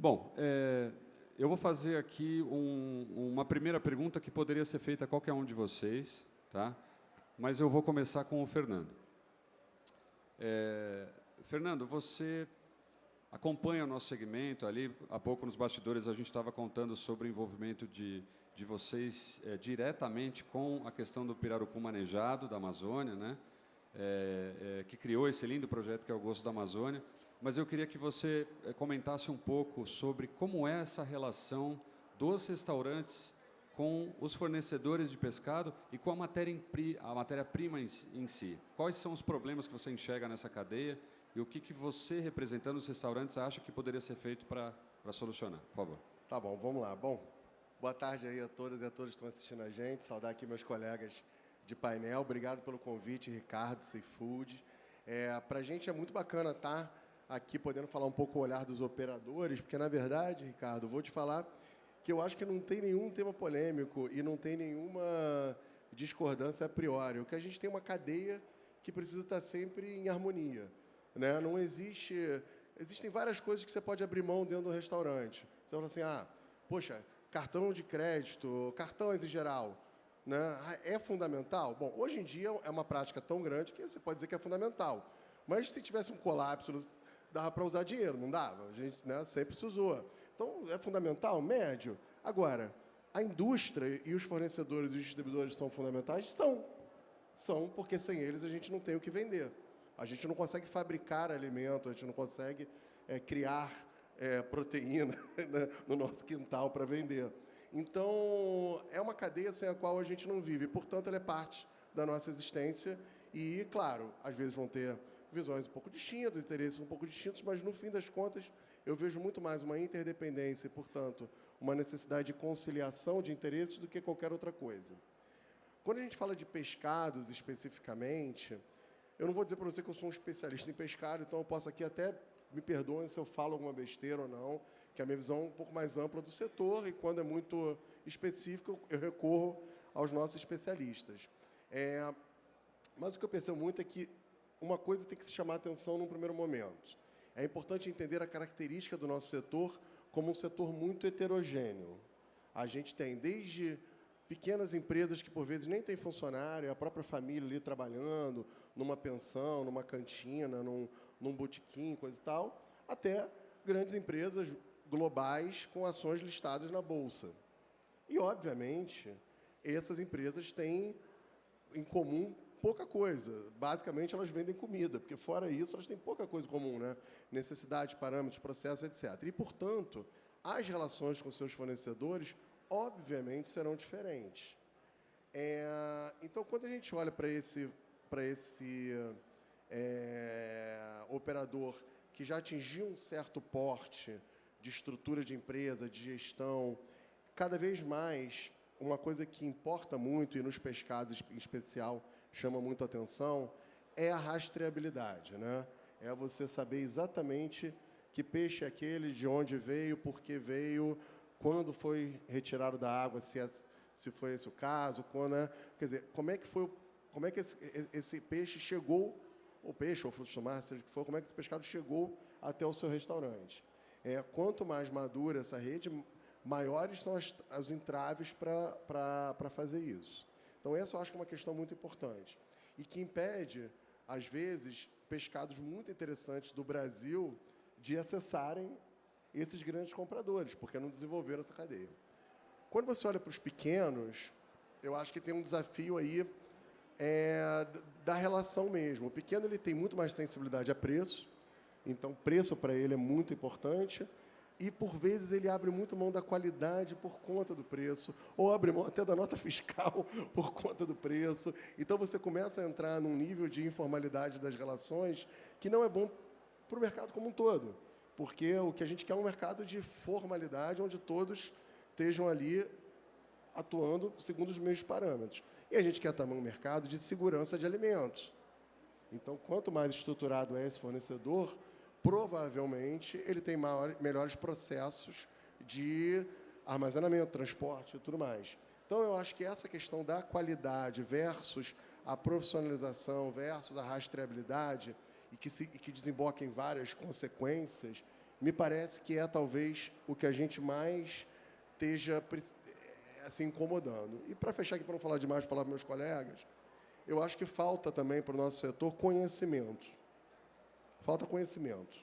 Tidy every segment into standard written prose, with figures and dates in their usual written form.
Bom, eu vou fazer aqui uma primeira pergunta que poderia ser feita a qualquer um de vocês, tá? Mas eu vou começar com o Fernando. Fernando, você acompanha o nosso segmento ali. Há pouco, nos bastidores, a gente estava contando sobre o envolvimento de vocês diretamente com a questão do pirarucu manejado da Amazônia, né? Que criou esse lindo projeto que é o Gosto da Amazônia. Mas eu queria que você comentasse um pouco sobre como é essa relação dos restaurantes com os fornecedores de pescado e com a matéria-prima em si. Quais são os problemas que você enxerga nessa cadeia e o que você, representando os restaurantes, acha que poderia ser feito para solucionar? Por favor. Tá bom, vamos lá. Bom, boa tarde aí a todas e a todos que estão assistindo a gente. Saudar aqui meus colegas de painel. Obrigado pelo convite, Ricardo, Seafood. Para a gente é muito bacana estar aqui podendo falar um pouco o olhar dos operadores, porque, na verdade, Ricardo, vou te falar que eu acho que não tem nenhum tema polêmico e não tem nenhuma discordância a priori. O que a gente tem é uma cadeia que precisa estar sempre em harmonia, né? Não existe... Existem várias coisas que você pode abrir mão dentro do restaurante. Você fala assim, poxa, cartão de crédito, cartões em geral, né? É fundamental? Bom, hoje em dia é uma prática tão grande que você pode dizer que é fundamental. Mas se tivesse um colapso, dava para usar dinheiro, não dava? A gente, né, sempre se usou. Então, é fundamental? Médio. Agora, a indústria e os fornecedores e os distribuidores são fundamentais? São, porque sem eles a gente não tem o que vender. A gente não consegue fabricar alimento, a gente não consegue criar proteína né, no nosso quintal para vender. Então, é uma cadeia sem a qual a gente não vive. Portanto, ela é parte da nossa existência e, claro, às vezes vão ter visões um pouco distintas, interesses um pouco distintos, mas, no fim das contas, eu vejo muito mais uma interdependência e, portanto, uma necessidade de conciliação de interesses do que qualquer outra coisa. Quando a gente fala de pescados, especificamente, eu não vou dizer para você que eu sou um especialista em pescado, então eu posso aqui até, me perdoem se eu falo alguma besteira ou não, que a minha visão é um pouco mais ampla do setor e, quando é muito específico, eu recorro aos nossos especialistas. Mas o que eu percebo muito é que uma coisa tem que se chamar a atenção num primeiro momento. É importante entender a característica do nosso setor como um setor muito heterogêneo. A gente tem desde pequenas empresas que, por vezes, nem têm funcionário, a própria família ali trabalhando, numa pensão, numa cantina, num botequim, coisa e tal, até grandes empresas globais com ações listadas na Bolsa. E, obviamente, essas empresas têm em comum pouca coisa. Basicamente, elas vendem comida, porque, fora isso, elas têm pouca coisa em comum, né? Necessidades, parâmetros, processos, etc. E, portanto, as relações com seus fornecedores, obviamente, serão diferentes. Então, quando a gente olha para esse operador que já atingiu um certo porte de estrutura de empresa, de gestão, cada vez mais, uma coisa que importa muito, e nos pescados em especial chama muito a atenção, é a rastreabilidade, né? É você saber exatamente que peixe é aquele, de onde veio, por que veio, quando foi retirado da água, se foi esse o caso, quando, né? Quer dizer, como é que esse peixe chegou, ou peixe, ou frutos do mar, seja o que for, como é que esse pescado chegou até o seu restaurante. Quanto mais madura essa rede, maiores são os entraves para fazer isso. Então, essa eu acho que é uma questão muito importante. E que impede, às vezes, pescados muito interessantes do Brasil de acessarem esses grandes compradores, porque não desenvolveram essa cadeia. Quando você olha para os pequenos, eu acho que tem um desafio aí da relação mesmo. O pequeno ele tem muito mais sensibilidade a preço, então preço para ele é muito importante, e, por vezes, ele abre muito mão da qualidade por conta do preço, ou abre mão até da nota fiscal por conta do preço. Então, você começa a entrar num nível de informalidade das relações que não é bom para o mercado como um todo, porque o que a gente quer é um mercado de formalidade, onde todos estejam ali atuando segundo os mesmos parâmetros. E a gente quer também um mercado de segurança de alimentos. Então, quanto mais estruturado é esse fornecedor, provavelmente ele tem melhores processos de armazenamento, transporte e tudo mais. Então, eu acho que essa questão da qualidade versus a profissionalização versus a rastreabilidade, e que desemboca em várias consequências, me parece que é talvez o que a gente mais esteja assim, incomodando. E para fechar aqui, para não falar demais, falar para meus colegas, eu acho que falta também para o nosso setor conhecimento. Falta conhecimento.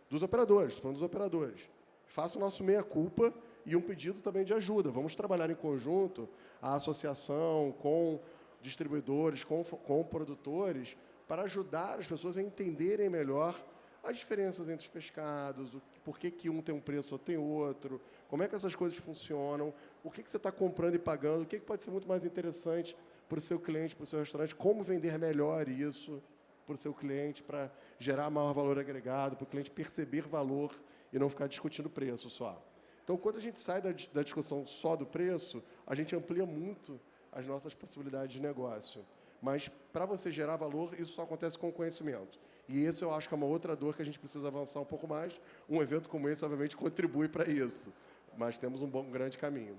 Dos operadores, estou falando dos operadores. Faça o nosso meia-culpa e um pedido também de ajuda. Vamos trabalhar em conjunto, a associação, com distribuidores, com produtores, para ajudar as pessoas a entenderem melhor as diferenças entre os pescados, por que um tem um preço ou tem outro, como é que essas coisas funcionam, o que você está comprando e pagando, o que pode ser muito mais interessante para o seu cliente, para o seu restaurante, como vender melhor isso para o seu cliente, para gerar maior valor agregado, para o cliente perceber valor e não ficar discutindo preço só. Então, quando a gente sai da discussão só do preço, a gente amplia muito as nossas possibilidades de negócio. Mas, para você gerar valor, isso só acontece com o conhecimento. E isso eu acho que é uma outra dor que a gente precisa avançar um pouco mais. Um evento como esse, obviamente, contribui para isso. Mas temos um grande caminho.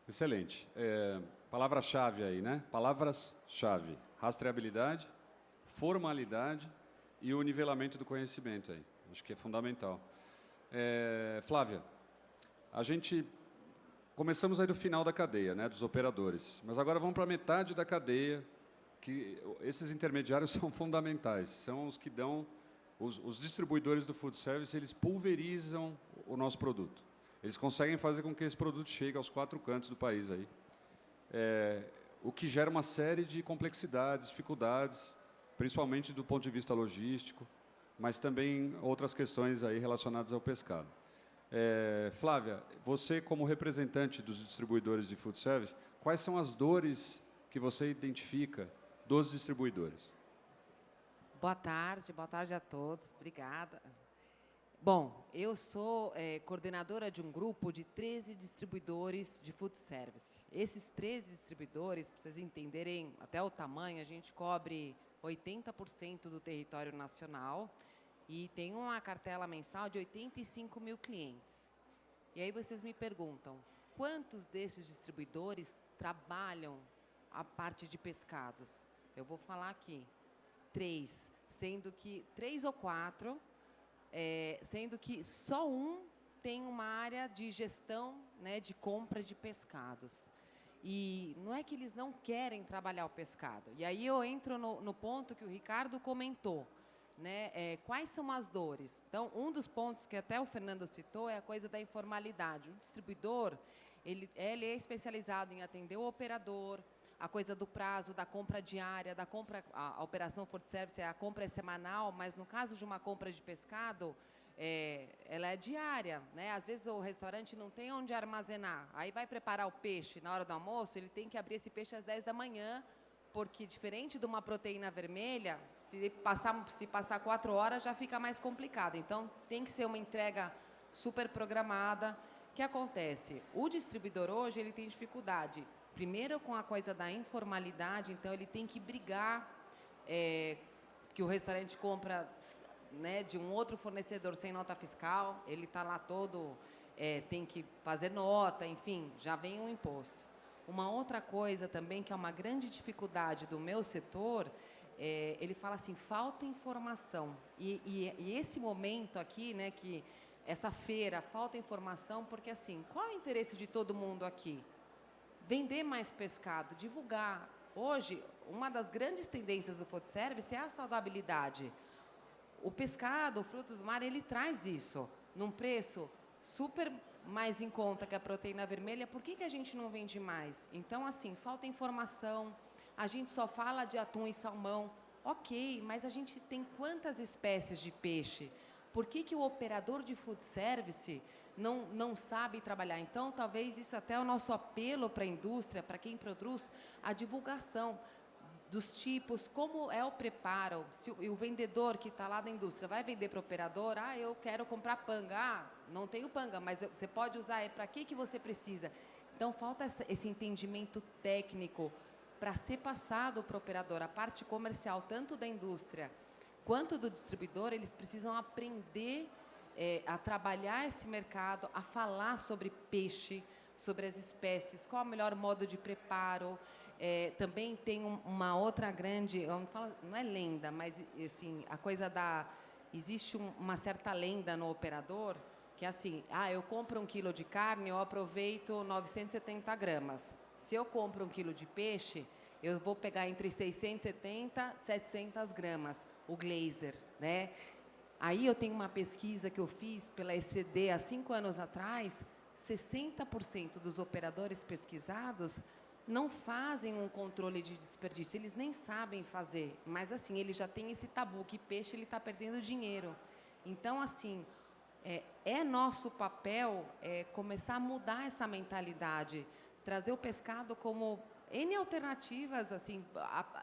Excelente. Palavra-chave aí, né? Palavras-chave. Rastreabilidade, formalidade e o nivelamento do conhecimento aí. Acho que é fundamental. Flávia, a gente... Começamos aí do final da cadeia, né, dos operadores. Mas agora vamos para a metade da cadeia, que esses intermediários são fundamentais. São os que dão... Os distribuidores do food service, eles pulverizam o nosso produto. Eles conseguem fazer com que esse produto chegue aos 4 cantos do país aí. O que gera uma série de complexidades, dificuldades, principalmente do ponto de vista logístico, mas também outras questões aí relacionadas ao pescado. Flávia, você como representante dos distribuidores de food service, quais são as dores que você identifica dos distribuidores? Boa tarde a todos. Obrigada. Bom, eu sou coordenadora de um grupo de 13 distribuidores de food service. Esses 13 distribuidores, para vocês entenderem até o tamanho, a gente cobre 80% do território nacional e tem uma cartela mensal de 85 mil clientes. E aí vocês me perguntam, quantos desses distribuidores trabalham a parte de pescados? Eu vou falar aqui, 3, sendo que 3 ou 4... sendo que só um tem uma área de gestão, né, de compra de pescados. E não é que eles não querem trabalhar o pescado. E aí eu entro no ponto que o Ricardo comentou, né, quais são as dores. Então, um dos pontos que até o Fernando citou é a coisa da informalidade. O distribuidor, ele é especializado em atender o operador, a coisa do prazo, da compra diária, da compra, a operação food service, a compra é semanal, mas no caso de uma compra de pescado, ela é diária, né? Às vezes o restaurante não tem onde armazenar, aí vai preparar o peixe na hora do almoço, ele tem que abrir esse peixe às 10 da manhã, porque diferente de uma proteína vermelha, se passar 4 horas já fica mais complicado. Então, tem que ser uma entrega super programada. O que acontece? O distribuidor hoje ele tem dificuldade. Primeiro, com a coisa da informalidade, então ele tem que brigar que o restaurante compra, né, de um outro fornecedor sem nota fiscal, ele está lá todo, tem que fazer nota, enfim, já vem um imposto. Uma outra coisa também, que é uma grande dificuldade do meu setor, ele fala assim, falta informação. E esse momento aqui, né, que essa feira, falta informação, porque assim, qual é o interesse de todo mundo aqui? Vender mais pescado, divulgar. Hoje, uma das grandes tendências do food service é a saudabilidade. O pescado, o fruto do mar, ele traz isso num preço super mais em conta que a proteína vermelha. Por que a gente não vende mais? Então, assim, falta informação, a gente só fala de atum e salmão. Ok, mas a gente tem quantas espécies de peixe? Por que o operador de food service não sabe trabalhar? Então, talvez isso até é o nosso apelo para a indústria, para quem produz, a divulgação dos tipos, como é o preparo. Se o vendedor que está lá da indústria vai vender para o operador, eu quero comprar panga, não tenho panga, mas você pode usar, para que você precisa? Então, falta esse entendimento técnico para ser passado para o operador. A parte comercial, tanto da indústria quanto do distribuidor, eles precisam aprender a trabalhar esse mercado, a falar sobre peixe, sobre as espécies, qual é o melhor modo de preparo. Também tem uma outra grande, eu não falo, não é lenda, mas assim, a coisa da... Existe uma certa lenda no operador, que é assim, eu compro 1 quilo de carne, eu aproveito 970 gramas. Se eu compro 1 quilo de peixe, eu vou pegar entre 670 e 700 gramas, o glazer, né? Aí eu tenho uma pesquisa que eu fiz pela ECD há 5 anos atrás, 60% dos operadores pesquisados não fazem um controle de desperdício, eles nem sabem fazer, mas assim, ele já tem esse tabu, que peixe ele está perdendo dinheiro. Então, assim, é nosso papel começar a mudar essa mentalidade, trazer o pescado como N alternativas, assim,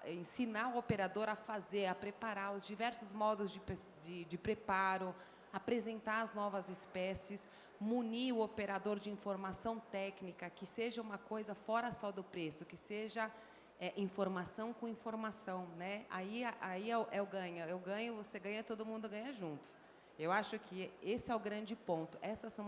ensinar o operador a fazer, a preparar os diversos modos de preparo, apresentar as novas espécies, munir o operador de informação técnica, que seja uma coisa fora só do preço, que seja informação com informação, né? Aí é o ganho. Eu ganho, você ganha, todo mundo ganha junto. Eu acho que esse é o grande ponto. Essas são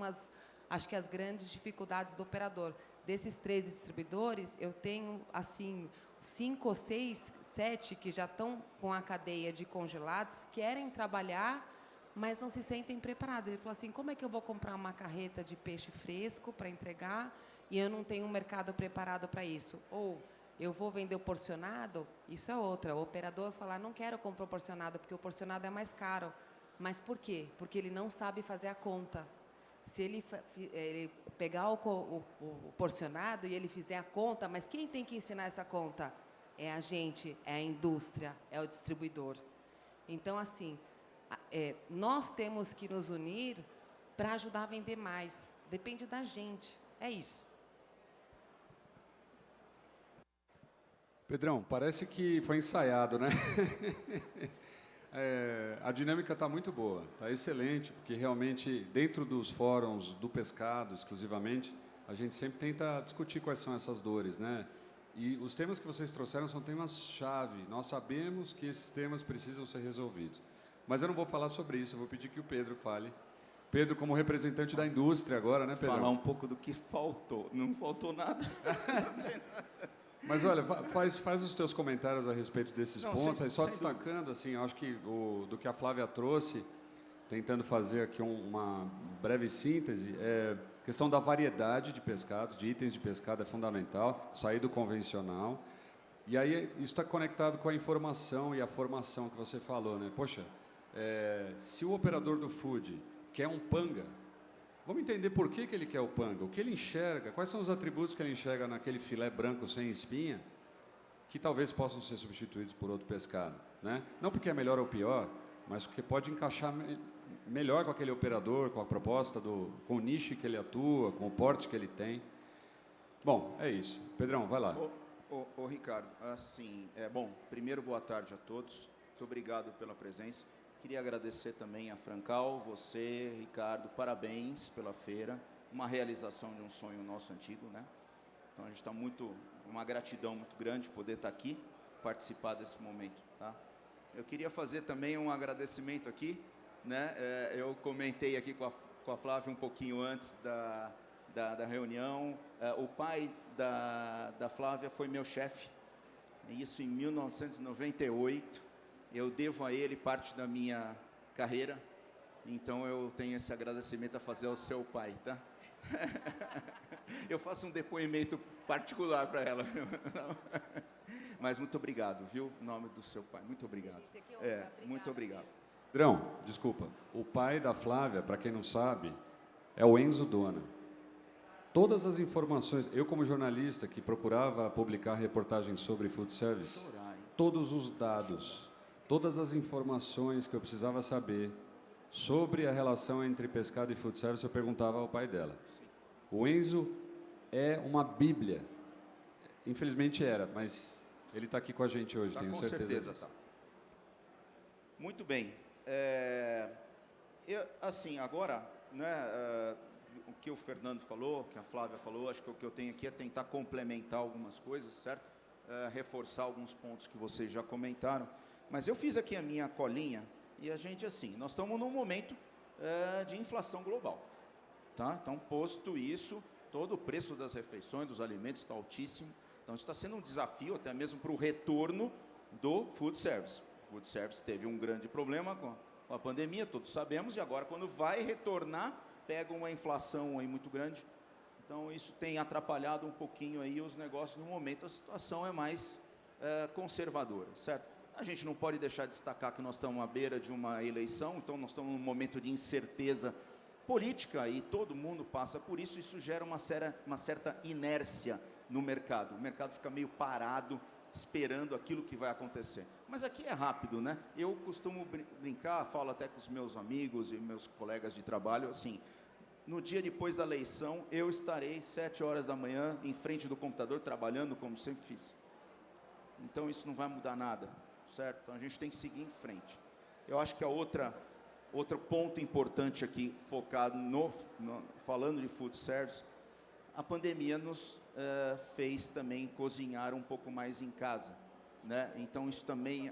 acho que as grandes dificuldades do operador. Desses 13 distribuidores, eu tenho, assim, 5 ou 6, 7 que já estão com a cadeia de congelados, querem trabalhar, mas não se sentem preparados. Ele falou assim, como é que eu vou comprar uma carreta de peixe fresco para entregar e eu não tenho um mercado preparado para isso? Ou eu vou vender o porcionado? Isso é outra. O operador falar, não quero comprar o porcionado, porque o porcionado é mais caro. Mas por quê? Porque ele não sabe fazer a conta. Se ele pegar o porcionado e ele fizer a conta, mas quem tem que ensinar essa conta? É a gente, é a indústria, é o distribuidor. Então, assim, nós temos que nos unir para ajudar a vender mais. Depende da gente. É isso. Pedrão, parece que foi ensaiado, né? A dinâmica está muito boa, está excelente, porque realmente, dentro dos fóruns do pescado, exclusivamente, a gente sempre tenta discutir quais são essas dores, né? E os temas que vocês trouxeram são temas-chave. Nós sabemos que esses temas precisam ser resolvidos. Mas eu não vou falar sobre isso, eu vou pedir que o Pedro fale. Pedro, como representante da indústria agora, né, Pedro? Falar um pouco do que faltou. Não faltou nada. Mas olha, faz os teus comentários a respeito desses pontos, aí só sem destacando, assim, acho que do que a Flávia trouxe, tentando fazer aqui uma breve síntese, a questão da variedade de pescados, de itens de pescado é fundamental, sair do convencional, e aí isso está conectado com a informação e a formação que você falou, né? Poxa, se o operador do food quer um panga, vamos entender por que ele quer o panga, o que ele enxerga, quais são os atributos que ele enxerga naquele filé branco sem espinha, que talvez possam ser substituídos por outro pescado, né? Não porque é melhor ou pior, mas porque pode encaixar melhor com aquele operador, com a proposta, com o nicho que ele atua, com o porte que ele tem. Bom, é isso. Pedrão, vai lá. Ô Ricardo, assim, bom, primeiro, boa tarde a todos. Muito obrigado pela presença. Queria agradecer também a Francal, você, Ricardo, parabéns pela feira, uma realização de um sonho nosso antigo, né? Então a gente está uma gratidão muito grande poder estar aqui, participar desse momento, tá? Eu queria fazer também um agradecimento aqui, né? Eu comentei aqui com a Flávia um pouquinho antes da reunião. O pai da Flávia foi meu chefe, isso em 1998. Eu devo a ele parte da minha carreira, então eu tenho esse agradecimento a fazer ao seu pai, tá? Eu faço um depoimento particular para ela. Mas muito obrigado, viu? Em nome do seu pai, muito obrigado. Muito obrigado. Pedrão, desculpa, o pai da Flávia, para quem não sabe, é o Enzo Dona. Todas as informações, eu como jornalista que procurava publicar reportagens sobre food service, todos os dados, todas as informações que eu precisava saber sobre a relação entre pescado e food service, eu perguntava ao pai dela. O Enzo é uma bíblia. Infelizmente era, mas ele está aqui com a gente hoje, tenho certeza disso. Tá. Muito bem. Assim, agora, né, o que o Fernando falou, que a Flávia falou, acho que o que eu tenho aqui é tentar complementar algumas coisas, certo? Reforçar alguns pontos que vocês já comentaram. Mas eu fiz aqui a minha colinha e a gente, assim, nós estamos num momento de inflação global, tá? Então, posto isso, todo o preço das refeições, dos alimentos está altíssimo. Então, Então, isso está sendo um desafio até mesmo para o retorno do food service. O food service teve um grande problema com a pandemia, todos sabemos, e agora, quando vai retornar, pega uma inflação aí muito grande. Então, isso tem atrapalhado um pouquinho aí os negócios. No momento, a situação é mais conservadora, certo? A gente não pode deixar de destacar que nós estamos à beira de uma eleição, então nós estamos num momento de incerteza política e todo mundo passa por isso. Isso gera uma certa inércia no mercado. O mercado fica meio parado, esperando aquilo que vai acontecer. Mas aqui é rápido, né? Eu costumo brincar, falo até com os meus amigos e meus colegas de trabalho, assim, no dia depois da eleição, eu estarei 7 horas da manhã em frente do computador, trabalhando como sempre fiz. Então, isso não vai mudar nada, certo? Então, a gente tem que seguir em frente. Eu acho que outro ponto importante aqui, focado falando de food service, a pandemia nos fez também cozinhar um pouco mais em casa, né? Então, isso também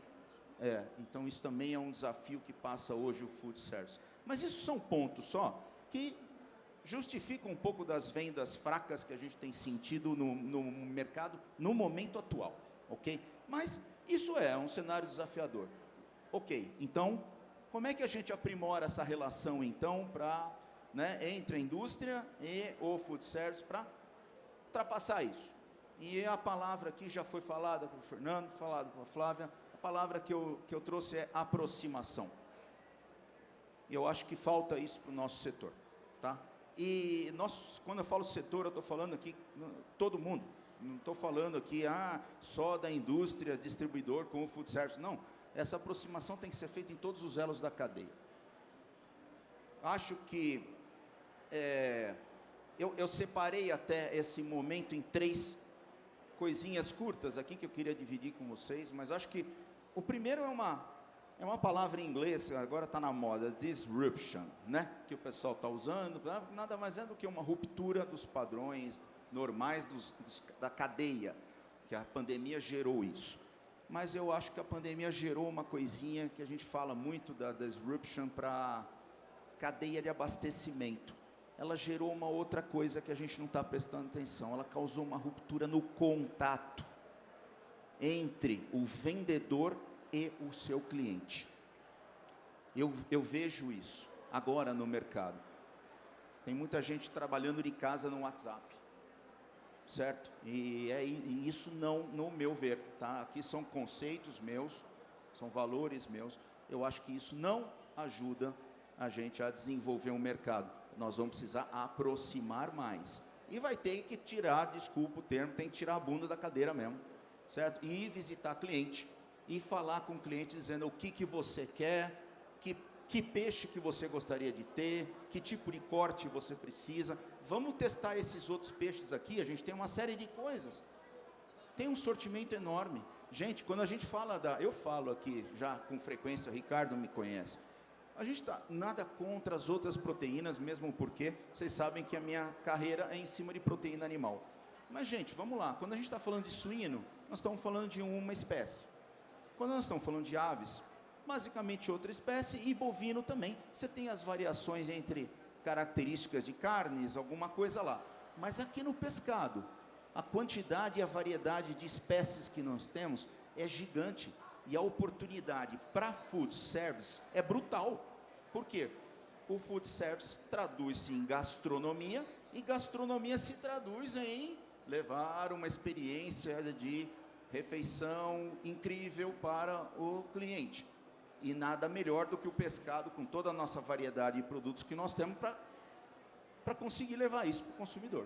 é um desafio que passa hoje o food service. Mas isso são pontos só que justificam um pouco das vendas fracas que a gente tem sentido no mercado no momento atual. Ok? Mas isso é um cenário desafiador. Ok, então, como é que a gente aprimora essa relação, então, entre a indústria e o food service para ultrapassar isso? E a palavra aqui já foi falada por Fernando, falada por Flávia, a palavra que eu trouxe é aproximação. E eu acho que falta isso para o nosso setor, tá? E quando eu falo setor, eu estou falando aqui todo mundo. Não estou falando aqui só da indústria, distribuidor com o food service. Não, essa aproximação tem que ser feita em todos os elos da cadeia. Acho que eu separei até esse momento em 3 coisinhas curtas aqui que eu queria dividir com vocês, mas acho que o primeiro é uma palavra em inglês, agora está na moda, disruption, né? Que o pessoal está usando, nada mais é do que uma ruptura dos padrões normais da cadeia, que a pandemia gerou isso. Mas eu acho que a pandemia gerou uma coisinha que a gente fala muito da disruption para cadeia de abastecimento. Ela gerou uma outra coisa que a gente não está prestando atenção, ela causou uma ruptura no contato entre o vendedor e o seu cliente. Eu vejo isso agora no mercado. Tem muita gente trabalhando de casa no WhatsApp, certo? E isso não, no meu ver, tá? Aqui são conceitos meus, são valores meus. Eu acho que isso não ajuda a gente a desenvolver um mercado. Nós vamos precisar aproximar mais. E vai ter que tirar, desculpa o termo, tem que tirar a bunda da cadeira mesmo, certo? E ir visitar cliente e falar com o cliente dizendo o que você quer, que peixe que você gostaria de ter, que tipo de corte você precisa. Vamos testar esses outros peixes aqui, a gente tem uma série de coisas. Tem um sortimento enorme. Gente, quando a gente fala eu falo aqui já com frequência, o Ricardo me conhece. A gente está nada contra as outras proteínas, mesmo porque vocês sabem que a minha carreira é em cima de proteína animal. Mas, gente, vamos lá. Quando a gente está falando de suíno, nós estamos falando de uma espécie. Quando nós estamos falando de aves, basicamente outra espécie, e bovino também. Você tem as variações entre características de carnes, alguma coisa lá. Mas aqui no pescado, a quantidade e a variedade de espécies que nós temos é gigante. E a oportunidade para food service é brutal. Por quê? O food service traduz-se em gastronomia, e gastronomia se traduz em levar uma experiência de refeição incrível para o cliente. E nada melhor do que o pescado, com toda a nossa variedade de produtos que nós temos, para conseguir levar isso para o consumidor.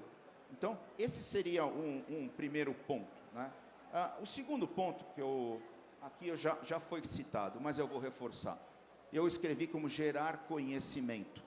Então, esse seria um primeiro ponto, né? O segundo ponto, aqui já foi citado, mas eu vou reforçar. Eu escrevi como gerar conhecimento.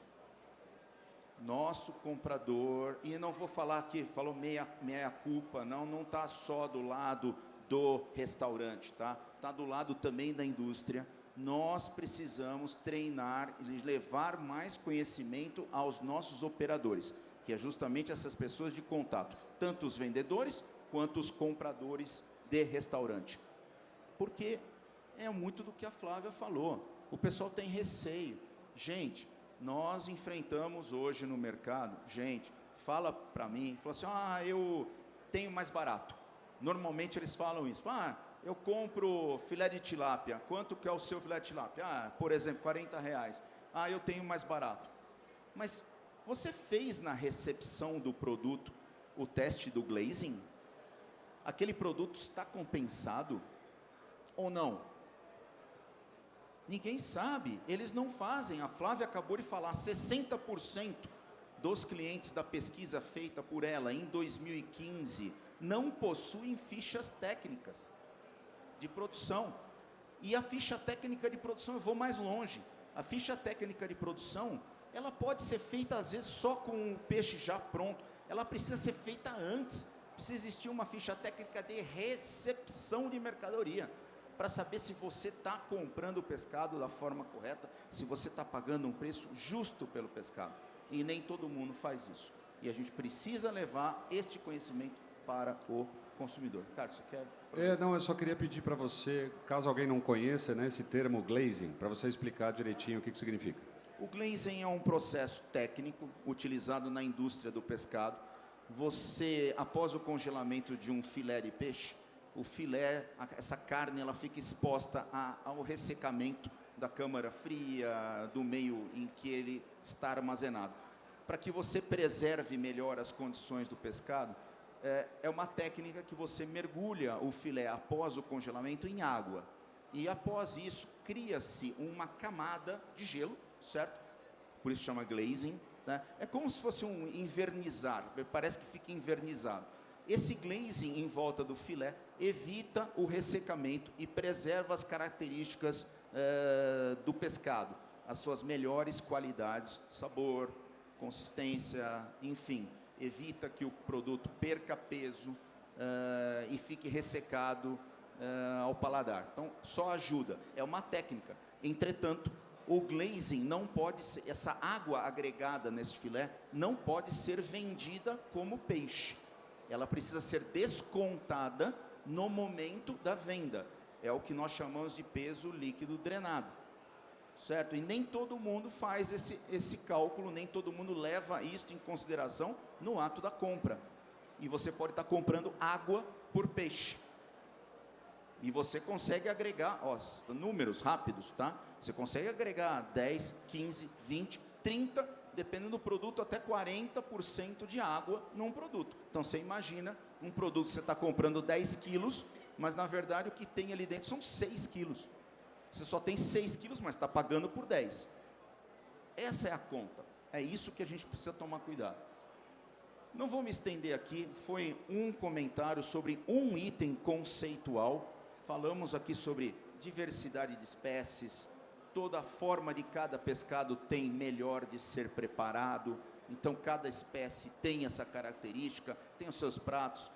Nosso comprador, e não vou falar aqui, falou meia culpa, não está só do lado do restaurante, tá? Está do lado também da indústria. Nós precisamos treinar e levar mais conhecimento aos nossos operadores, que é justamente essas pessoas de contato, tanto os vendedores quanto os compradores de restaurante. Porque é muito do que a Flávia falou. O pessoal tem receio. Gente, nós enfrentamos hoje no mercado, gente, fala para mim, fala assim, eu tenho mais barato. Normalmente eles falam isso. Ah, eu compro filé de tilápia. Quanto que é o seu filé de tilápia? Ah, por exemplo, R$40. Ah, eu tenho mais barato. Mas você fez na recepção do produto o teste do glazing? Aquele produto está compensado ou não? Ninguém sabe, eles não fazem. A Flávia acabou de falar, 60% dos clientes da pesquisa feita por ela em 2015 não possuem fichas técnicas de produção. E a ficha técnica de produção, eu vou mais longe. A ficha técnica de produção, ela pode ser feita às vezes só com o peixe já pronto. Ela precisa ser feita antes. Precisa existir uma ficha técnica de recepção de mercadoria, para saber se você está comprando o pescado da forma correta, se você está pagando um preço justo pelo pescado. E nem todo mundo faz isso. E a gente precisa levar este conhecimento para o consumidor. Ricardo, você quer? Não, eu só queria pedir para você, caso alguém não conheça, né, esse termo glazing, para você explicar direitinho o que significa. O glazing é um processo técnico utilizado na indústria do pescado. Você, após o congelamento de um filé de peixe, o filé, essa carne, ela fica exposta ao ressecamento da câmara fria, do meio em que ele está armazenado. Para que você preserve melhor as condições do pescado, é uma técnica que você mergulha o filé após o congelamento em água. E após isso, cria-se uma camada de gelo, certo? Por isso chama glazing, né? É como se fosse um invernizar, parece que fica invernizado. Esse glazing em volta do filé evita o ressecamento e preserva as características do pescado, as suas melhores qualidades, sabor, consistência, enfim. Evita que o produto perca peso e fique ressecado ao paladar. Então, só ajuda. É uma técnica. Entretanto, o glazing não pode ser, essa água agregada nesse filé não pode ser vendida como peixe. Ela precisa ser descontada no momento da venda. É o que nós chamamos de peso líquido drenado, certo? E nem todo mundo faz esse cálculo, nem todo mundo leva isso em consideração no ato da compra. E você pode estar comprando água por peixe. E você consegue agregar, números rápidos, tá? Você consegue agregar 10, 15, 20, 30, dependendo do produto, até 40% de água num produto. Então, você imagina um produto que você está comprando 10 quilos, mas, na verdade, o que tem ali dentro são 6 quilos. Você só tem 6 quilos, mas está pagando por 10. Essa é a conta. É isso que a gente precisa tomar cuidado. Não vou me estender aqui, foi um comentário sobre um item conceitual. Falamos aqui sobre diversidade de espécies, toda a forma de cada pescado tem melhor de ser preparado, então cada espécie tem essa característica, tem os seus pratos,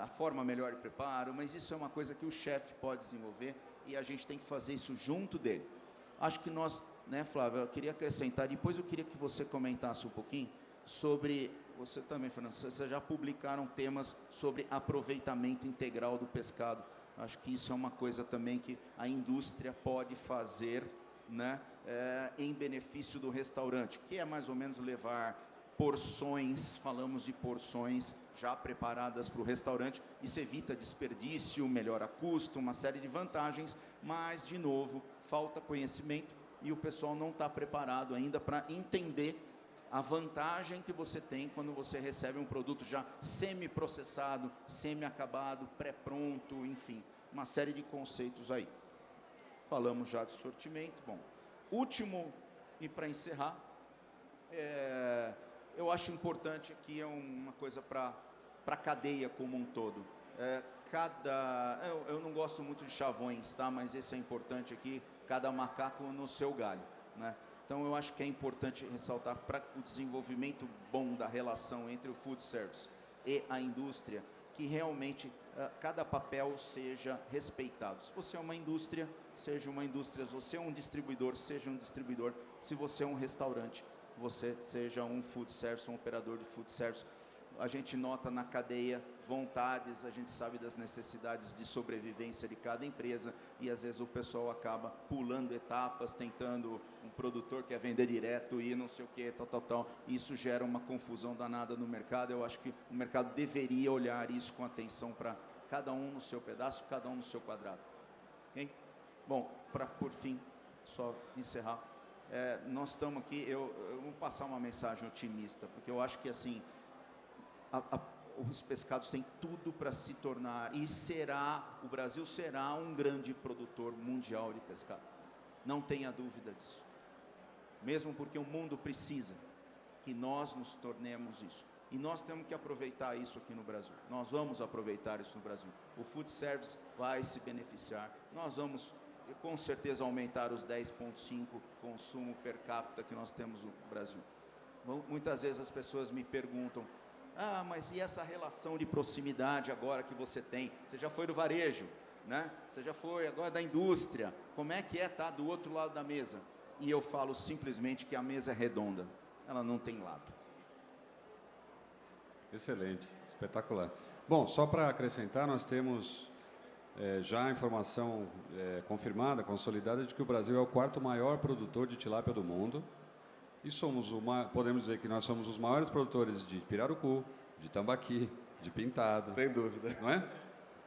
a forma melhor de preparo, mas isso é uma coisa que o chefe pode desenvolver e a gente tem que fazer isso junto dele. Acho que nós, né, Flávia, eu queria acrescentar, depois eu queria que você comentasse um pouquinho sobre, você também, Fernando, vocês já publicaram temas sobre aproveitamento integral do pescado. Acho que isso é uma coisa também que a indústria pode fazer, né, em benefício do restaurante, que é mais ou menos levar porções, falamos de porções já preparadas para o restaurante. Isso evita desperdício, melhora custo, uma série de vantagens, mas, de novo, falta conhecimento e o pessoal não está preparado ainda para entender a vantagem que você tem quando você recebe um produto já semi-processado, semi-acabado, pré-pronto, enfim, uma série de conceitos aí. Falamos já de sortimento. Bom, último, e para encerrar, eu acho importante aqui, é uma coisa para a cadeia como um todo. Eu não gosto muito de chavões, tá? Mas esse é importante aqui, cada macaco no seu galho, né? Então, eu acho que é importante ressaltar para o desenvolvimento bom da relação entre o food service e a indústria, que realmente cada papel seja respeitado. Se você é uma indústria, seja uma indústria. Se você é um distribuidor, seja um distribuidor. Se você é um restaurante, você seja um food service, um operador de food service. a gente nota na cadeia vontades, a gente sabe das necessidades de sobrevivência de cada empresa e às vezes o pessoal acaba pulando etapas, tentando, um produtor quer vender direto e não sei o que, tal, e isso gera uma confusão danada no mercado. Eu acho que o mercado deveria olhar isso com atenção para cada um no seu pedaço, cada um no seu quadrado. Okay? Bom, por fim, só encerrar, nós estamos aqui, eu vou passar uma mensagem otimista, porque eu acho que assim, os pescados têm tudo para se tornar, e o Brasil será um grande produtor mundial de pescado. Não tenha dúvida disso. Mesmo porque o mundo precisa que nós nos tornemos isso. E nós temos que aproveitar isso aqui no Brasil. Nós vamos aproveitar isso no Brasil. O food service vai se beneficiar. Nós vamos, com certeza, aumentar os 10,5 consumo per capita que nós temos no Brasil. Muitas vezes as pessoas me perguntam, mas e essa relação de proximidade agora que você tem? Você já foi do varejo, né? Você já foi agora da indústria. Como é que estar do outro lado da mesa? E eu falo simplesmente que a mesa é redonda. Ela não tem lado. Excelente, espetacular. Bom, só para acrescentar, nós temos já a informação confirmada, consolidada, de que o Brasil é o 4º maior produtor de tilápia do mundo. E podemos dizer que nós somos os maiores produtores de pirarucu, de tambaqui, de pintado. Sem dúvida. Não é?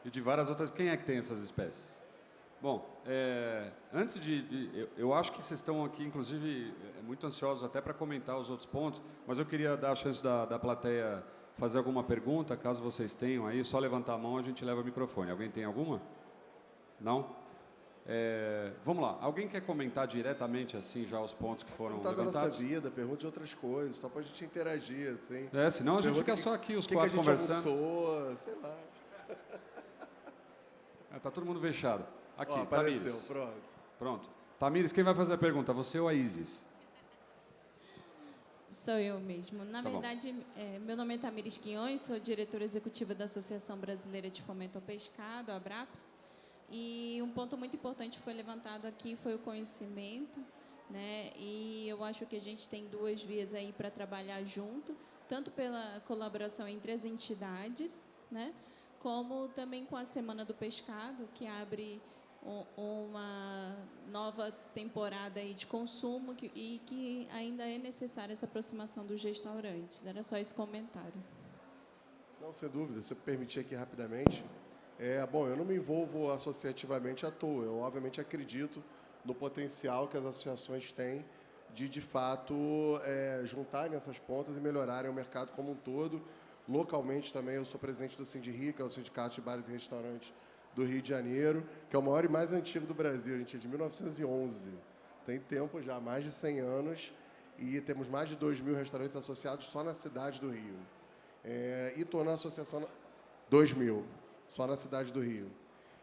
E de várias outras. Quem é que tem essas espécies? Bom, antes eu acho que vocês estão aqui, inclusive, muito ansiosos até para comentar os outros pontos, mas eu queria dar a chance da plateia fazer alguma pergunta, caso vocês tenham aí, só levantar a mão, a gente leva o microfone. Alguém tem alguma? Não? Vamos lá, alguém quer comentar diretamente assim já os pontos que foram perguntar levantados? Da nossa vida, pergunte de outras coisas, só para a gente interagir, assim. Senão a gente fica só aqui, os quatro conversando. Que a gente almoçou, sei lá. Tá todo mundo fechado. Aqui, apareceu, Tamires. Pronto. Tamires, quem vai fazer a pergunta, você ou a Isis? Sou eu mesmo. Na Tá verdade, meu nome é Tamires Quinhões, sou diretora executiva da Associação Brasileira de Fomento ao Pescado, a ABRAPS. E um ponto muito importante foi levantado aqui foi o conhecimento, né? E eu acho que a gente tem 2 vias aí para trabalhar junto, tanto pela colaboração entre as entidades, né? Como também com a Semana do Pescado, que abre uma nova temporada aí de consumo e que ainda é necessária essa aproximação dos restaurantes. Era só esse comentário. Não, sem dúvida. Se eu permitir aqui rapidamente, bom, eu não me envolvo associativamente à toa. Eu, obviamente, acredito no potencial que as associações têm de fato, juntarem essas pontas e melhorarem o mercado como um todo. Localmente também, eu sou presidente do Sindirri, que é o Sindicato de Bares e Restaurantes do Rio de Janeiro, que é o maior e mais antigo do Brasil. A gente é de 1911. Tem tempo já, mais de 100 anos, e temos mais de 2.000 restaurantes associados só na cidade do Rio. E estou na associação... 2.000, só na cidade do Rio.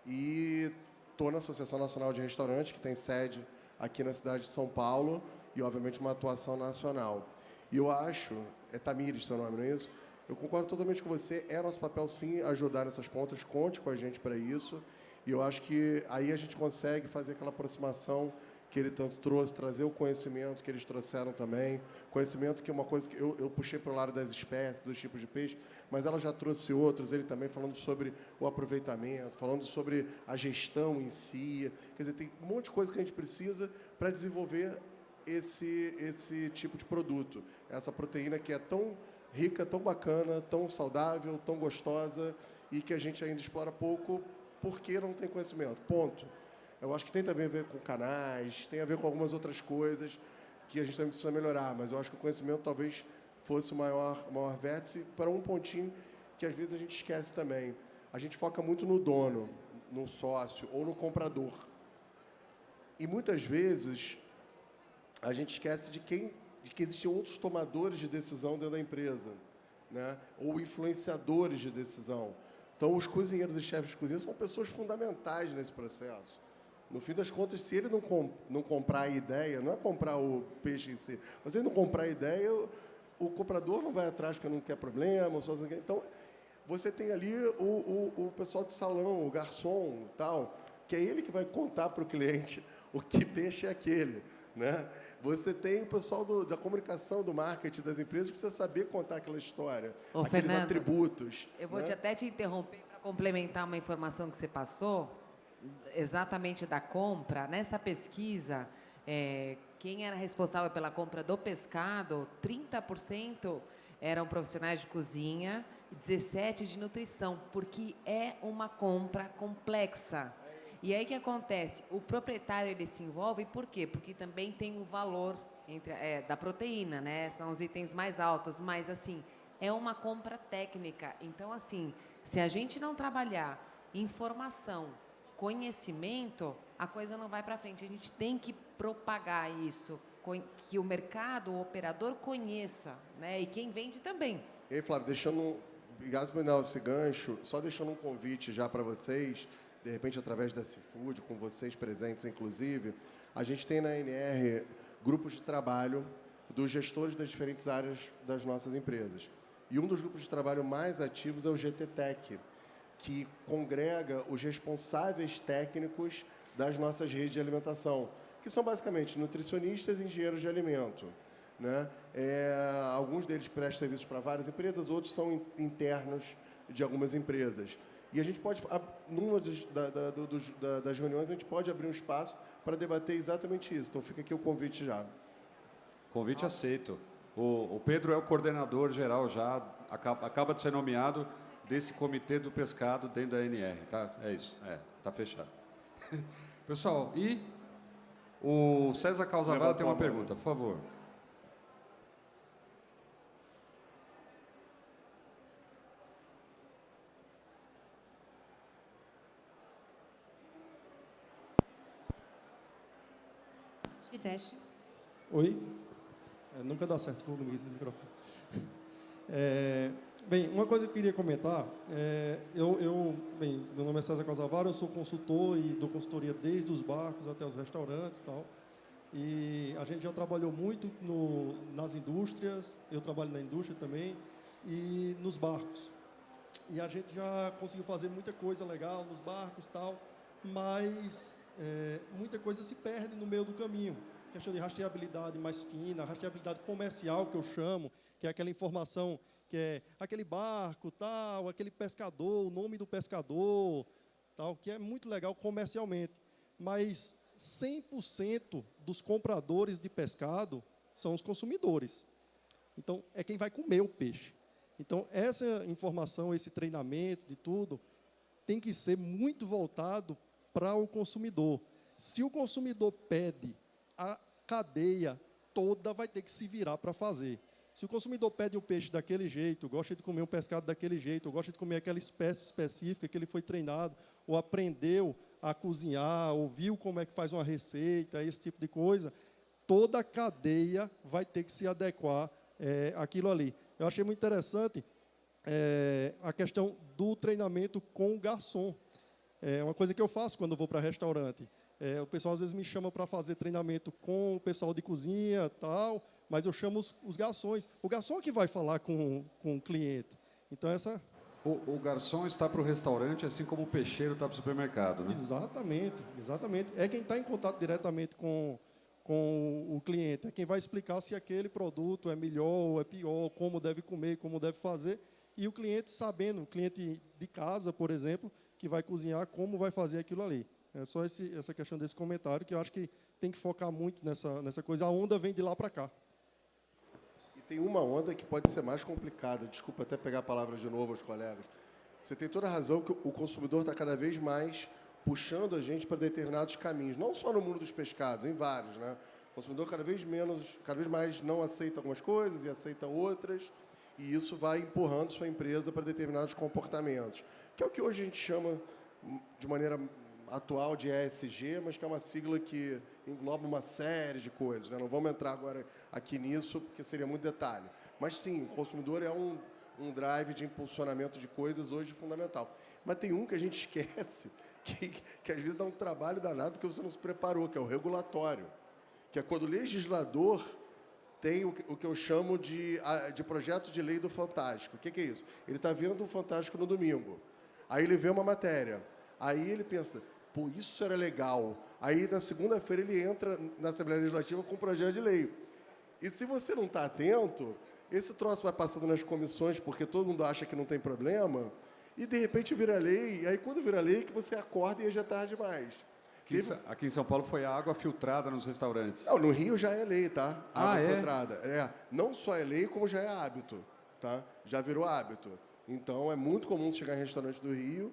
E estou na Associação Nacional de Restaurantes, que tem sede aqui na cidade de São Paulo, e, obviamente, uma atuação nacional. E eu acho... Tamires, seu nome, não é isso? Eu concordo totalmente com você. É nosso papel, sim, ajudar nessas pontas. Conte com a gente para isso. E eu acho que aí a gente consegue fazer aquela aproximação que ele tanto trouxe, trazer o conhecimento que eles trouxeram também. Conhecimento que é uma coisa que eu puxei para o lado das espécies, dos tipos de peixe, mas ela já trouxe outros, ele também falando sobre o aproveitamento, falando sobre a gestão em si. Quer dizer, tem um monte de coisa que a gente precisa para desenvolver esse tipo de produto. Essa proteína que é tão rica, tão bacana, tão saudável, tão gostosa e que a gente ainda explora pouco porque não tem conhecimento. Ponto. Eu acho que tem também a ver com canais, tem a ver com algumas outras coisas que a gente também precisa melhorar, mas eu acho que o conhecimento talvez fosse o maior vértice para um pontinho que às vezes a gente esquece também. A gente foca muito no dono, no sócio ou no comprador. E muitas vezes a gente esquece de que existem outros tomadores de decisão dentro da empresa, né? Ou influenciadores de decisão. Então, os cozinheiros e chefes de cozinha são pessoas fundamentais nesse processo. No fim das contas, se ele não comprar a ideia, não é comprar o peixe em si, mas ele não comprar a ideia, o comprador não vai atrás porque não quer problema. Então, você tem ali o pessoal de salão, o garçom, tal, que é ele que vai contar para o cliente o que peixe é aquele, né? Você tem o pessoal da comunicação, do marketing das empresas que precisa saber contar aquela história, Ô, aqueles Fernando, atributos. Eu vou né? até te interromper para complementar uma informação que você passou, exatamente da compra. Nessa pesquisa, quem era responsável pela compra do pescado, 30% eram profissionais de cozinha e 17% de nutrição, porque é uma compra complexa. E aí o que acontece? O proprietário ele se envolve, por quê? Porque também tem o valor da proteína, né? São os itens mais altos, mas assim, é uma compra técnica. Então, assim, se a gente não trabalhar informação, conhecimento, a coisa não vai para frente. A gente tem que propagar isso, que o mercado, o operador conheça, né? E quem vende também. E aí, Flávio, obrigado por me dar esse gancho, só deixando um convite já para vocês, de repente através da Seafood, com vocês presentes inclusive, a gente tem na NR grupos de trabalho dos gestores das diferentes áreas das nossas empresas. E um dos grupos de trabalho mais ativos é o GTTech, que congrega os responsáveis técnicos das nossas redes de alimentação, que são basicamente nutricionistas e engenheiros de alimento. Né? Alguns deles prestam serviços para várias empresas, outros são internos de algumas empresas. E a gente pode, numa das reuniões, a gente pode abrir um espaço para debater exatamente isso. Então, fica aqui o convite já. Convite aceito. O Pedro é o coordenador geral já, acaba de ser nomeado desse comitê do pescado dentro da NR, tá? É isso, tá fechado. Pessoal, e o César Calzavara tem uma pergunta, por favor. De teste. Oi? Nunca dá certo com o microfone. Bem, uma coisa que eu queria comentar, meu nome é César Calzavara, eu sou consultor e dou consultoria desde os barcos até os restaurantes e tal. E a gente já trabalhou muito nas indústrias, eu trabalho na indústria também, e nos barcos. E a gente já conseguiu fazer muita coisa legal nos barcos e tal, mas muita coisa se perde no meio do caminho. Questão de rastreabilidade mais fina, rastreabilidade comercial, que eu chamo, que é aquela informação que é aquele barco, tal, aquele pescador, o nome do pescador, tal, que é muito legal comercialmente. Mas 100% dos compradores de pescado são os consumidores. Então, é quem vai comer o peixe. Então, essa informação, esse treinamento de tudo, tem que ser muito voltado para o consumidor. Se o consumidor pede, a cadeia toda vai ter que se virar para fazer. Se o consumidor pede o peixe daquele jeito, gosta de comer um pescado daquele jeito, ou gosta de comer aquela espécie específica que ele foi treinado, ou aprendeu a cozinhar, ou viu como é que faz uma receita, esse tipo de coisa, toda a cadeia vai ter que se adequar àquilo ali. Eu achei muito interessante a questão do treinamento com o garçom. É uma coisa que eu faço quando eu vou para restaurante. O pessoal às vezes me chama para fazer treinamento com o pessoal de cozinha, tal, mas eu chamo os garçons. O garçom é que vai falar com o cliente. Então, O garçom está para o restaurante, assim como o peixeiro está para o supermercado, né? Exatamente, exatamente. É quem está em contato diretamente com o cliente. É quem vai explicar se aquele produto é melhor ou é pior, como deve comer, como deve fazer. E o cliente sabendo, o cliente de casa, por exemplo, que vai cozinhar, como vai fazer aquilo ali. É só essa questão desse comentário, que eu acho que tem que focar muito nessa coisa. A onda vem de lá para cá. E tem uma onda que pode ser mais complicada. Desculpa até pegar a palavra de novo aos colegas. Você tem toda a razão que o consumidor está cada vez mais puxando a gente para determinados caminhos. Não só no mundo dos pescados, em vários, né? O consumidor cada vez mais não aceita algumas coisas e aceita outras. E isso vai empurrando sua empresa para determinados comportamentos. Que é o que hoje a gente chama, de maneira atual, de ESG, mas que é uma sigla que engloba uma série de coisas, né? Não vamos entrar agora aqui nisso, porque seria muito detalhe. Mas, sim, o consumidor é um drive de impulsionamento de coisas hoje fundamental. Mas tem um que a gente esquece, que às vezes dá um trabalho danado porque você não se preparou, que é o regulatório. Que é quando o legislador tem o que eu chamo de projeto de lei do Fantástico. O que é isso? Ele está vendo um Fantástico no domingo. Aí ele vê uma matéria. Aí ele pensa, pô, isso era legal. Aí, na segunda-feira, ele entra na Assembleia Legislativa com um projeto de lei. E se você não está atento, esse troço vai passando nas comissões, porque todo mundo acha que não tem problema, e, de repente, vira lei. E aí, quando vira lei, que você acorda e aí já é tarde demais. Aqui em São Paulo foi a água filtrada nos restaurantes. Não, no Rio já é lei, tá? Ah, Água é? filtrada. Não só é lei, como já é hábito, tá? Já virou hábito. Então, é muito comum chegar em restaurante do Rio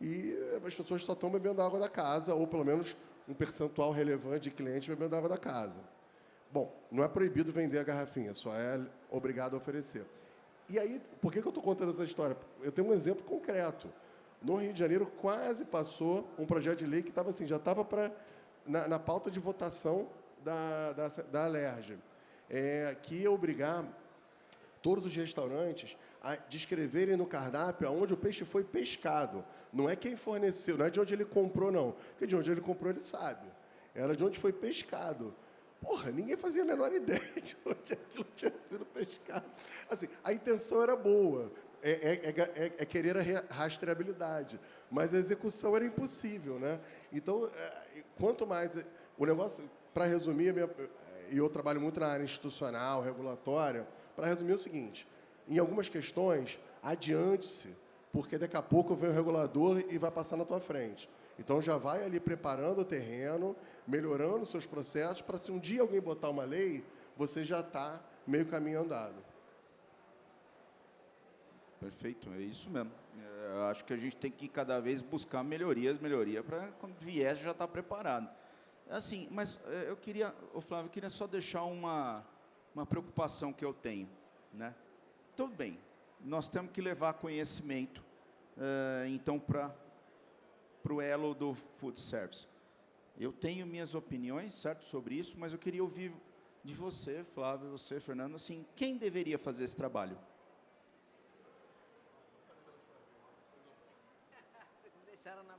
e as pessoas só estão bebendo água da casa, ou pelo menos um percentual relevante de clientes bebendo água da casa. Bom, não é proibido vender a garrafinha, só é obrigado a oferecer. E aí, por que eu estou contando essa história? Eu tenho um exemplo concreto. No Rio de Janeiro, quase passou um projeto de lei que estava assim, já estava na pauta de votação da Alerj, que ia obrigar todos os restaurantes a descreverem no cardápio aonde o peixe foi pescado. Não é quem forneceu, não é de onde ele comprou, não. Porque de onde ele comprou, ele sabe. Era de onde foi pescado. Porra, ninguém fazia a menor ideia de onde aquilo tinha sido pescado. Assim, a intenção era boa, querer a rastreabilidade, mas a execução era impossível, né? Então, quanto mais... O negócio, para resumir, e eu trabalho muito na área institucional, regulatória, para resumir é o seguinte, em algumas questões, adiante-se, porque daqui a pouco vem o regulador e vai passar na tua frente. Então, já vai ali preparando o terreno, melhorando seus processos, para se um dia alguém botar uma lei, você já está meio caminho andado. Perfeito, é isso mesmo. Eu acho que a gente tem que cada vez buscar melhoria para quando vier já estar preparado. Assim, mas eu queria, Flávio, eu queria só deixar uma preocupação que eu tenho, né? Tudo bem, nós temos que levar conhecimento, então, para o elo do food service. Eu tenho minhas opiniões, certo, sobre isso, mas eu queria ouvir de você, Flávio, você, Fernando, assim, quem deveria fazer esse trabalho? Vocês me deixaram na...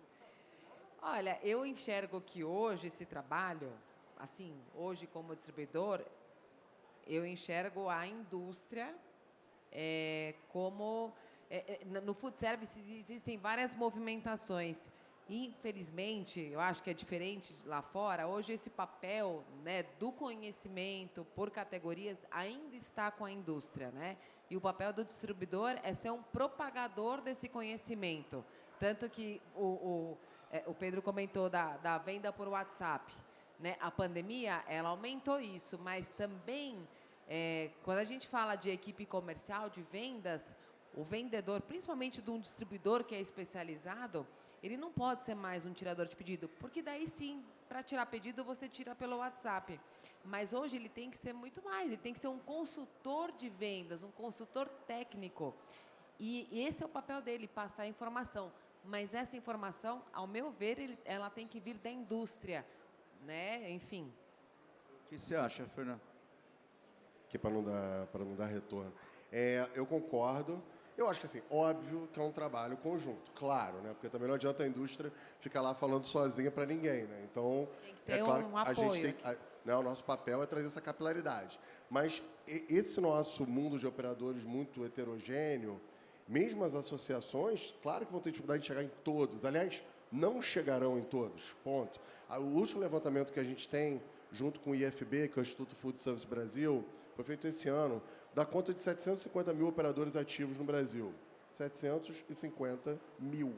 Olha, eu enxergo que hoje esse trabalho, assim, hoje como distribuidor, eu enxergo a indústria como... no food service existem várias movimentações. Infelizmente, eu acho que é diferente lá fora, hoje esse papel, né, do conhecimento por categorias ainda está com a indústria, né? E o papel do distribuidor é ser um propagador desse conhecimento. Tanto que o Pedro comentou da venda por WhatsApp, né? A pandemia, ela aumentou isso, mas também, quando a gente fala de equipe comercial, de vendas, o vendedor, principalmente de um distribuidor que é especializado, ele não pode ser mais um tirador de pedido, porque daí sim, para tirar pedido, você tira pelo WhatsApp. Mas hoje ele tem que ser muito mais, ele tem que ser um consultor de vendas, um consultor técnico. E esse é o papel dele, passar a informação. Mas essa informação, ao meu ver, ela tem que vir da indústria, né? Enfim. O que você acha, Fernando? Que para não dar retorno. Eu concordo. Eu acho que, assim, óbvio que é um trabalho conjunto, claro, né? Porque também não adianta a indústria ficar lá falando sozinha para ninguém, né? Então, tem que ter claro um que a apoio. gente tem, né, o nosso papel é trazer essa capilaridade. Mas esse nosso mundo de operadores muito heterogêneo, mesmo as associações, claro que vão ter dificuldade de chegar em todos. Aliás, não chegarão em todos, ponto. O último levantamento que a gente tem, junto com o IFB, que é o Instituto Food Service Brasil, foi feito esse ano, dá conta de 750 mil operadores ativos no Brasil. 750 mil.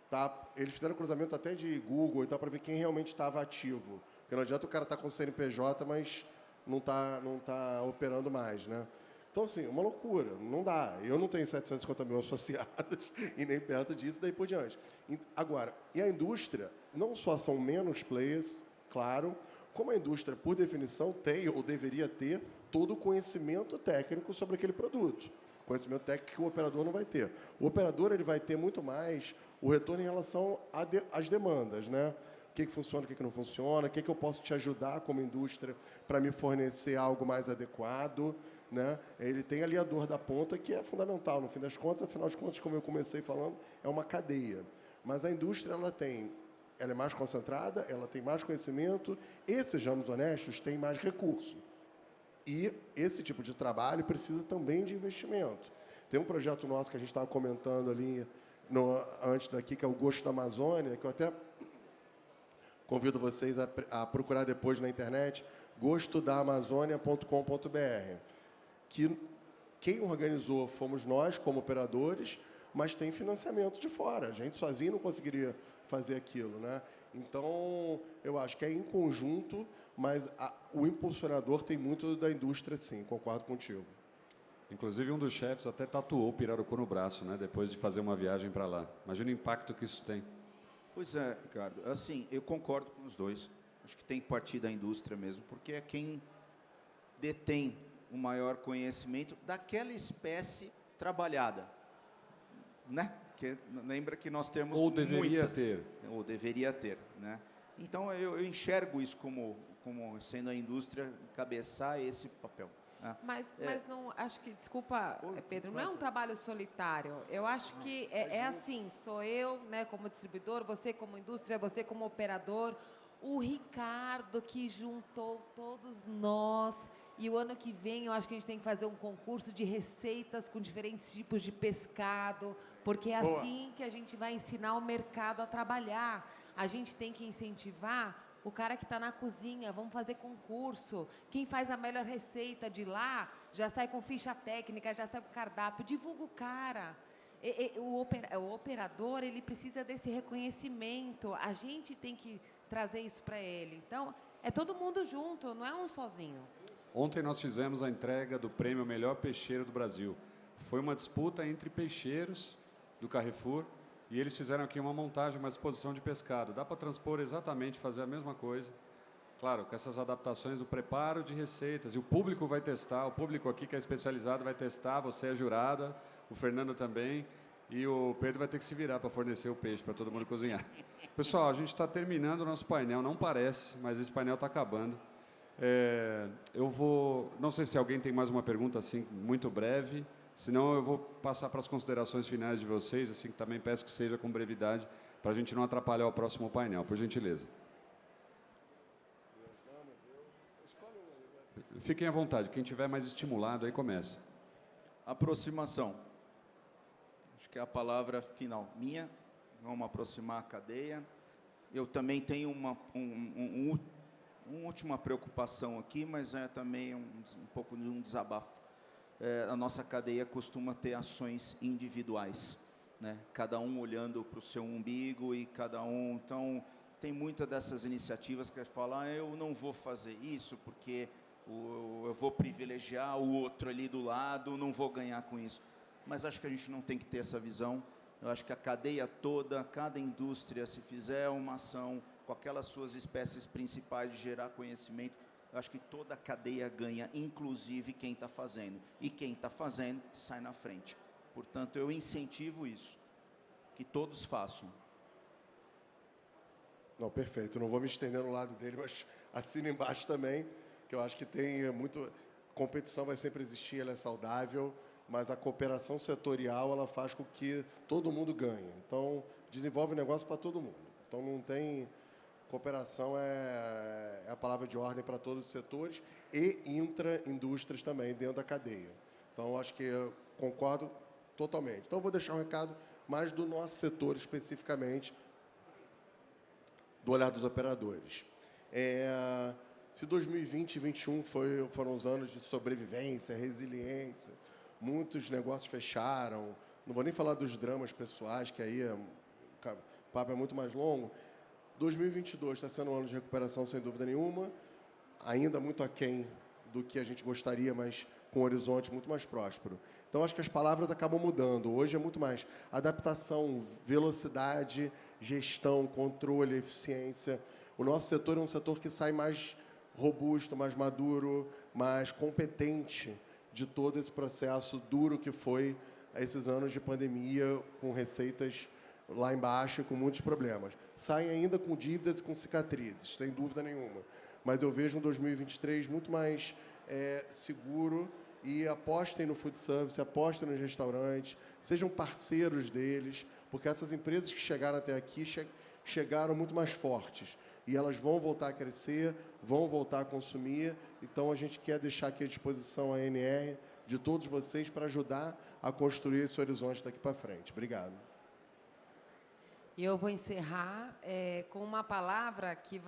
Tá? Eles fizeram cruzamento até de Google e tal, para ver quem realmente estava ativo. Porque não adianta o cara estar com CNPJ, mas não tá operando mais, né? Então, assim, uma loucura, não dá. Eu não tenho 750 mil associados e nem perto disso, daí por diante. Agora, e a indústria, não só são menos players, claro, como a indústria, por definição, tem ou deveria ter todo o conhecimento técnico sobre aquele produto. Conhecimento técnico que o operador não vai ter. O operador ele vai ter muito mais o retorno em relação às demandas, né? O que funciona, o que não funciona, o que eu posso te ajudar como indústria para me fornecer algo mais adequado, né? Ele tem ali a dor da ponta, que é fundamental. No fim das contas, afinal de contas, como eu comecei falando, é uma cadeia. Mas a indústria, ela é mais concentrada, ela tem mais conhecimento e, sejamos honestos, tem mais recurso. E esse tipo de trabalho precisa também de investimento. Tem um projeto nosso que a gente estava comentando ali antes daqui, que é o Gosto da Amazônia, que eu até convido vocês a procurar depois na internet gostodaamazônia.com.br, que quem organizou fomos nós, como operadores, mas tem financiamento de fora. A gente sozinho não conseguiria fazer aquilo, né? Então, eu acho que é em conjunto, mas o impulsionador tem muito da indústria, sim, concordo contigo. Inclusive, um dos chefes até tatuou o pirarucu no braço, né? Depois de fazer uma viagem para lá. Imagina o impacto que isso tem. Pois é, Ricardo. Assim, eu concordo com os dois. Acho que tem que partir da indústria mesmo, porque é quem detém o maior conhecimento daquela espécie trabalhada, né? Que, lembra que nós temos Ou deveria muitas, ter. ou deveria ter, né? Então eu enxergo isso como sendo a indústria encabeçar esse papel. Né? Mas não, acho que, desculpa, Pedro, não é um claro. trabalho solitário. Eu acho que é assim, sou eu, né, como distribuidor, você como indústria, você como operador, o Ricardo que juntou todos nós. E o ano que vem eu acho que a gente tem que fazer um concurso de receitas com diferentes tipos de pescado, porque é assim que a gente vai ensinar o mercado a trabalhar. A gente tem que incentivar o cara que está na cozinha, vamos fazer concurso. Quem faz a melhor receita de lá, já sai com ficha técnica, já sai com cardápio, divulga o cara. O operador, ele precisa desse reconhecimento. A gente tem que trazer isso para ele. Então, é todo mundo junto, não é um sozinho. Ontem nós fizemos a entrega do prêmio Melhor Peixeiro do Brasil. Foi uma disputa entre peixeiros do Carrefour e eles fizeram aqui uma montagem, uma exposição de pescado. Dá para transpor exatamente, fazer a mesma coisa. Claro, com essas adaptações do preparo de receitas. E o público vai testar, o público aqui que é especializado vai testar, você é jurada, o Fernando também. E o Pedro vai ter que se virar para fornecer o peixe para todo mundo cozinhar. Pessoal, a gente está terminando o nosso painel, não parece, mas esse painel está acabando. Eu vou... Não sei se alguém tem mais uma pergunta assim, muito breve. Senão eu vou passar para as considerações finais de vocês, assim, que também peço que seja com brevidade, para a gente não atrapalhar o próximo painel, por gentileza. Fiquem à vontade, quem tiver mais estimulado, aí começa. Aproximação. Acho que é a palavra final minha. Vamos aproximar a cadeia. Eu também tenho uma última preocupação aqui, mas é também um pouco de um desabafo. A nossa cadeia costuma ter ações individuais, né? Cada um olhando para o seu umbigo e cada um... Então, tem muitas dessas iniciativas que falam, eu não vou fazer isso porque eu vou privilegiar o outro ali do lado, não vou ganhar com isso. Mas acho que a gente não tem que ter essa visão. Eu acho que a cadeia toda, cada indústria, se fizer uma ação com aquelas suas espécies principais de gerar conhecimento, eu acho que toda a cadeia ganha, inclusive quem está fazendo. E quem está fazendo sai na frente. Portanto, eu incentivo isso, que todos façam. Não, perfeito. Não vou me estender no lado dele, mas assino embaixo também, que eu acho que tem muito... Competição vai sempre existir, ela é saudável, mas a cooperação setorial, ela faz com que todo mundo ganhe. Então, desenvolve negócio para todo mundo. Então, não tem... Cooperação é a palavra de ordem para todos os setores e intra-indústrias também, dentro da cadeia. Então, acho que eu concordo totalmente. Então, vou deixar um recado mais do nosso setor especificamente, do olhar dos operadores. Se 2020 e 2021 foram os anos de sobrevivência, resiliência, muitos negócios fecharam, não vou nem falar dos dramas pessoais, que aí o papo é muito mais longo. 2022 está sendo um ano de recuperação, sem dúvida nenhuma, ainda muito aquém do que a gente gostaria, mas com um horizonte muito mais próspero. Então, acho que as palavras acabam mudando. Hoje é muito mais adaptação, velocidade, gestão, controle, eficiência. O nosso setor é um setor que sai mais robusto, mais maduro, mais competente de todo esse processo duro que foi esses anos de pandemia, com receitas lá embaixo e com muitos problemas. Saem ainda com dívidas e com cicatrizes, sem dúvida nenhuma. Mas eu vejo um 2023 muito mais seguro e apostem no food service, apostem nos restaurantes, sejam parceiros deles, porque essas empresas que chegaram até aqui chegaram muito mais fortes e elas vão voltar a crescer, vão voltar a consumir. Então, a gente quer deixar aqui à disposição a ANR de todos vocês para ajudar a construir esse horizonte daqui para frente. Obrigado. E eu vou encerrar com uma palavra que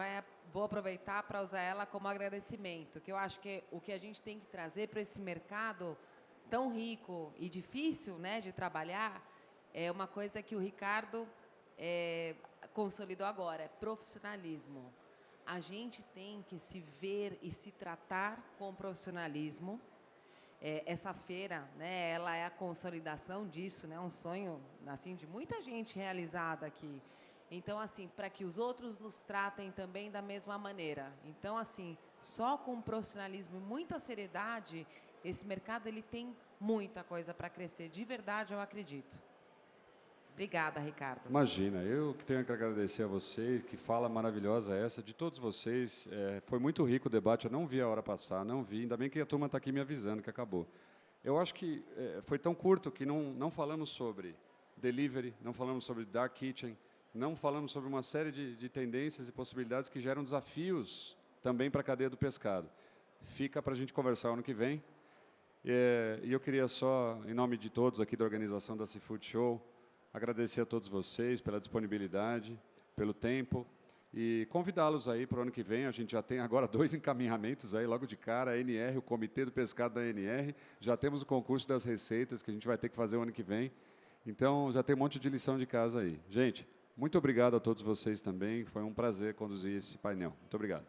vou aproveitar para usar ela como agradecimento, que eu acho que o que a gente tem que trazer para esse mercado tão rico e difícil, né, de trabalhar, é uma coisa que o Ricardo consolidou agora, é profissionalismo. A gente tem que se ver e se tratar com profissionalismo. Essa feira, né, ela é a consolidação disso, né, um sonho assim, de muita gente realizada aqui. Então, assim, para que os outros nos tratem também da mesma maneira. Então, assim, só com profissionalismo e muita seriedade, esse mercado ele tem muita coisa para crescer. De verdade, eu acredito. Obrigada, Ricardo. Imagina, eu que tenho que agradecer a vocês, que fala maravilhosa essa, de todos vocês. Foi muito rico o debate, eu não vi a hora passar, não vi, ainda bem que a turma está aqui me avisando que acabou. Eu acho que foi tão curto que não falamos sobre delivery, não falamos sobre dark kitchen, não falamos sobre uma série de tendências e possibilidades que geram desafios também para a cadeia do pescado. Fica para a gente conversar ano que vem. E eu queria só, em nome de todos aqui da organização da Seafood Show, agradecer a todos vocês pela disponibilidade, pelo tempo e convidá-los aí para o ano que vem. A gente já tem agora 2 encaminhamentos aí logo de cara, a ANR, o Comitê do Pescado da ANR, já temos o concurso das receitas que a gente vai ter que fazer o ano que vem. Então, já tem um monte de lição de casa aí. Gente, muito obrigado a todos vocês também, foi um prazer conduzir esse painel. Muito obrigado.